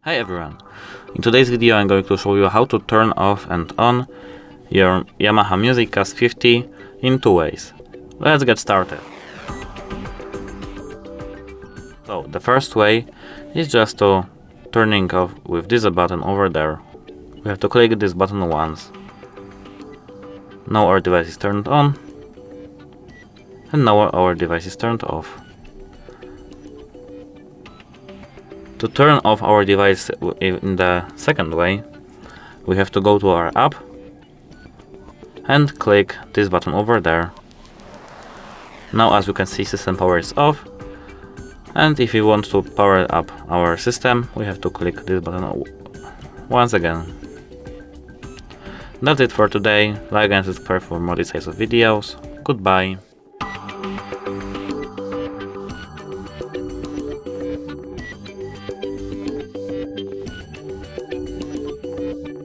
Hi everyone! In today's video I'm going to show you how to turn off and on your Yamaha MusicCast 50 in two ways. Let's get started. So the first way is just to turning off with this button over there. We have to click this button once. Now our device is turned on and now our device is turned off. To turn off our device in the second way, we have to go to our app and click this button over there. Now as you can see, system power is off, and if we want to power up our system, we have to click this button once again. That's it for today. Like and subscribe for more these types of videos. Goodbye.